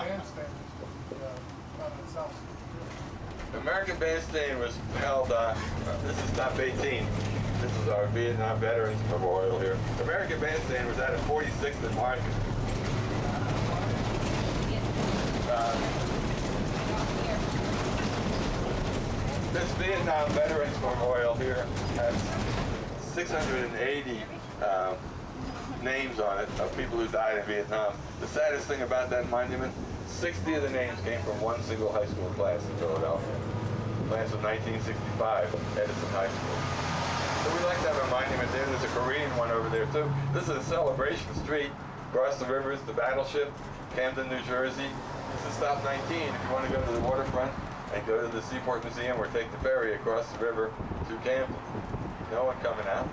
bandstand found itself? The American Bandstand was held, this is stop 18. This is our Vietnam Veterans Memorial here. The American Bandstand was out at 46th and Market. This Vietnam Veterans Memorial here has 680 names on it of people who died in Vietnam. The saddest thing about that monument, 60 of the names came from one single high school class in Philadelphia. Class of 1965, Edison High School. So we like to have a monument there. There's a Korean one over there too. This is a Celebration Street. Across the river is the Battleship, Camden, New Jersey. This is stop 19 if you want to go to the waterfront and go to the Seaport Museum or take the ferry across the river to Camden. No one coming out.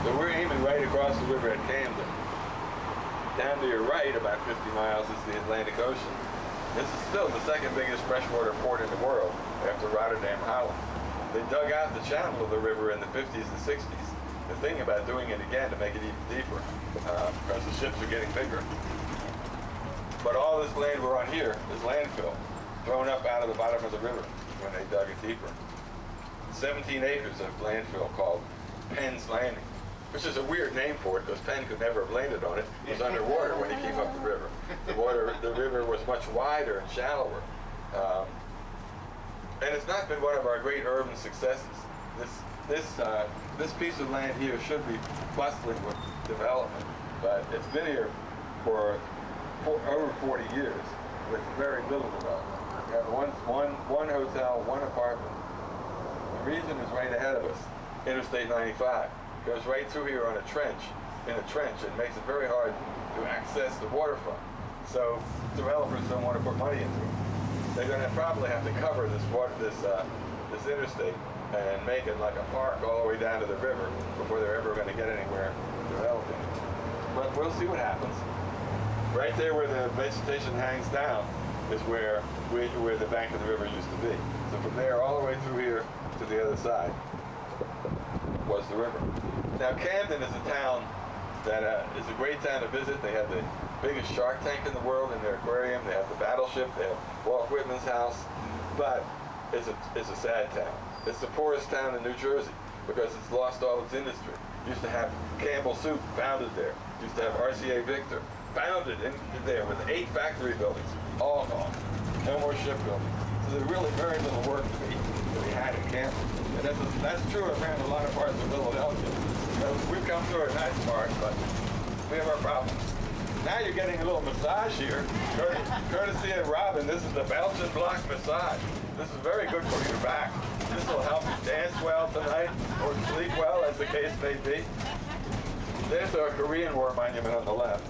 So we're aiming right across the river at Camden. Down to your right, about 50 miles, is the Atlantic Ocean. This is still the second biggest freshwater port in the world after Rotterdam, Holland. They dug out the channel of the river in the 50s and 60s. They're thinking about doing it again to make it even deeper because the ships are getting bigger. But all this land we're on here is landfill, thrown up out of the bottom of the river when they dug it deeper. 17 acres of landfill called Penn's Landing, which is a weird name for it because Penn could never have landed on it. It was underwater when he came up the river. The river was much wider and shallower. And it's not been one of our great urban successes. This piece of land here should be bustling with development, but it's been here for over 40 years with very little development. We have one hotel, one apartment. The region is right ahead of us. Interstate 95 goes right through here on a trench, in a trench. It makes it very hard to access the waterfront. So developers don't want to put money into it. They're going to probably have to cover this interstate and make it like a park all the way down to the river before they're ever going to get anywhere developing. But we'll see what happens. Right there where the vegetation hangs down is where the bank of the river used to be. So from there all the way through here to the other side was the river. Now Camden is a town that is a great town to visit. They have the biggest shark tank in the world in their aquarium. They have the Battleship. They have Walt Whitman's house. But it's a sad town. It's the poorest town in New Jersey because it's lost all its industry. Used to have Campbell Soup founded there. Used to have RCA Victor founded in there with 8 factory buildings, all gone. No more shipbuilding. So there's really very little work to be had in Camden. And that's true around a lot of parts of Philadelphia. We've come through a nice part, but we have our problems. Now you're getting a little massage here, courtesy of Robin. This is the Belgian block massage. This is very good for your back. This will help you dance well tonight, or sleep well, as the case may be. There's our Korean War monument on the left.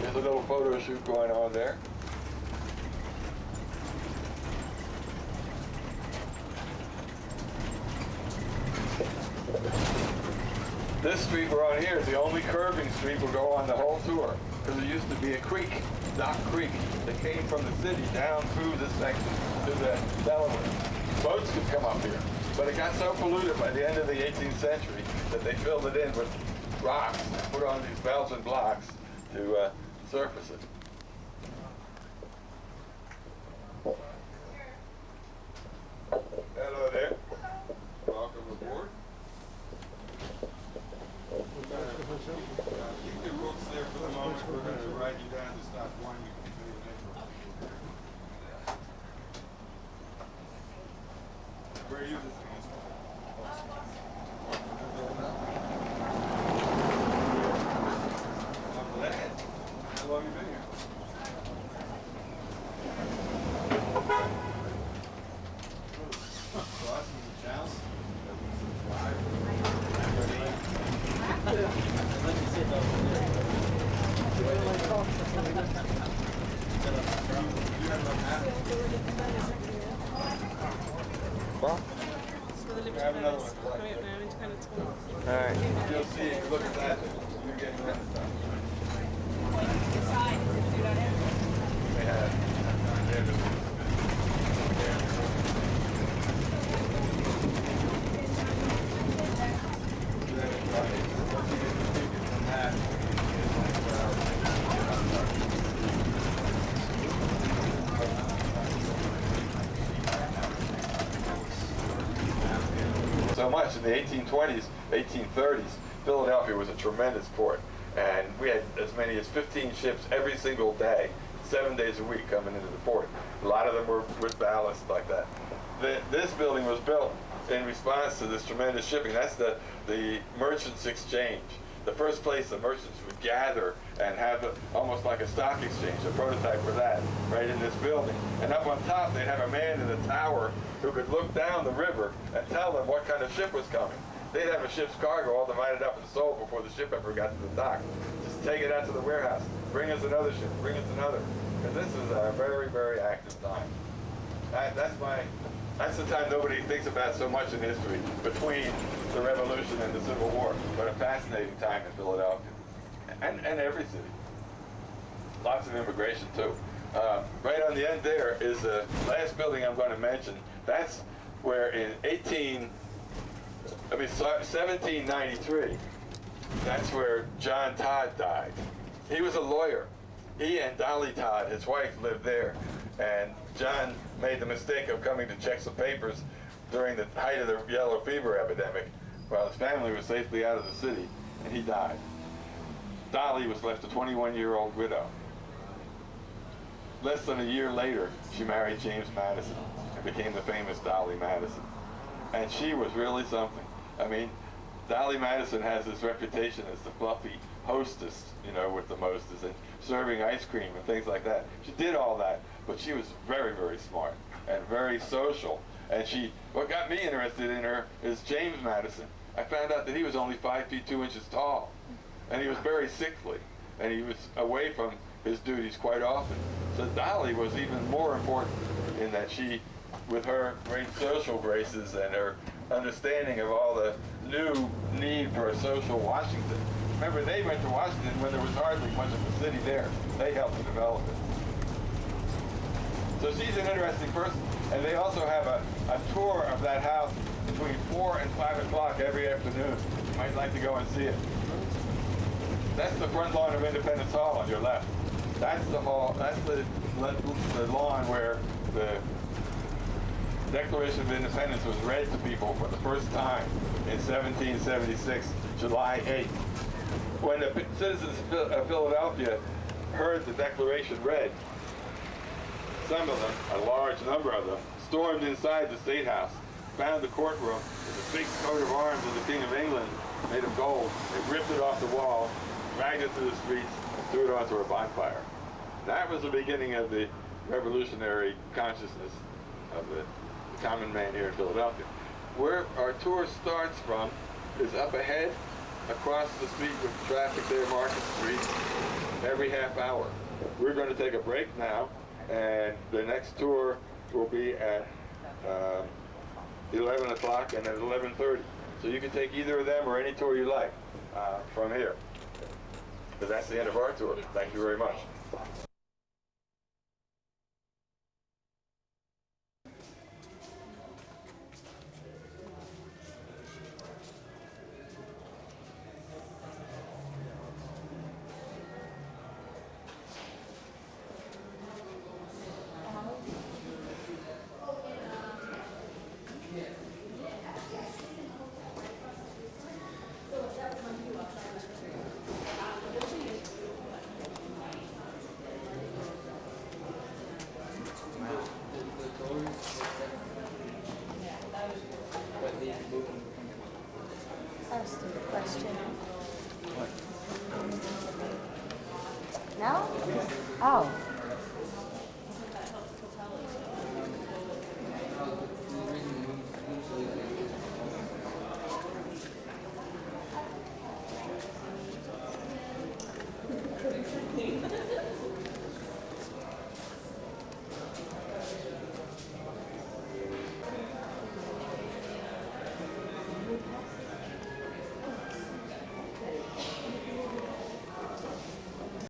There's a little photo shoot going on there. This street we're on here is the only curving street we'll go on the whole tour, because there used to be a creek, Dock Creek, that came from the city down through this section to the Delaware. Boats could come up here, but it got so polluted by the end of the 18th century that they filled it in with rocks and put on these Belgian blocks to surface it. Hello there. Welcome aboard. Keep your books there for the moment. We're going to write you down to stop 1. You can pay the next one. Where are you visiting us from? I'm glad. How long have you been here? Boston is a challenge. Let me sit over there. Well, have another one. Alright. You'll see, if you look at that, you're getting that stuff. They had so much. In the 1820s, 1830s, Philadelphia was a tremendous port. And we had as many as 15 ships every single day, 7 days a week coming into the port. A lot of them were with ballast like that. This building was built in response to this tremendous shipping. That's the Merchants Exchange. The first place the merchants would gather and have almost like a stock exchange, a prototype for that, right in this building. And up on top, they'd have a man in the tower who could look down the river and tell them what kind of ship was coming. They'd have a ship's cargo all divided up and sold before the ship ever got to the dock. Just take it out to the warehouse. Bring us another ship. Bring us another. Because this is a very, very active time. That's the time nobody thinks about so much in history, between the Revolution and the Civil War. But a fascinating time in Philadelphia. And every city. Lots of immigration, too. Right on the end there is the last building I'm going to mention. That's where in 1793, that's where John Todd died. He was a lawyer. He and Dolly Todd, his wife, lived there. And John made the mistake of coming to check some papers during the height of the yellow fever epidemic while his family was safely out of the city, and he died. Dolly was left a 21-year-old widow. Less than a year later, she married James Madison and became the famous Dolly Madison. And she was really something. I mean, Dolly Madison has this reputation as the fluffy hostess, you know, with the mostest, and serving ice cream and things like that. She did all that, but she was very, very smart and very social. And what got me interested in her is James Madison. I found out that he was only 5 feet 2 inches tall, and he was very sickly, and he was away from his duties quite often. So Dolly was even more important in that she, with her great social graces and her understanding of all the new need for a social Washington. Remember, they went to Washington when there was hardly much of a city there. They helped to develop it. So she's an interesting person. And they also have a tour of that house between 4 and 5 o'clock every afternoon. You might like to go and see it. That's the front lawn of Independence Hall on your left. That's the hall, that's the lawn where the Declaration of Independence was read to people for the first time in 1776, July 8th. When the citizens of Philadelphia heard the Declaration read, some of them, a large number of them, stormed inside the State House, found the courtroom with a big coat of arms of the King of England made of gold. They ripped it off the wall, dragged it through the streets, and threw it onto a bonfire. That was the beginning of the revolutionary consciousness of the common man here in Philadelphia. Where our tour starts from is up ahead, across the street with traffic there, Market Street, every half hour. We're going to take a break now, and the next tour will be at 11 o'clock and at 11:30. So you can take either of them or any tour you like from here. But that's the end of our tour. Thank you very much. That's the question. No? Oh.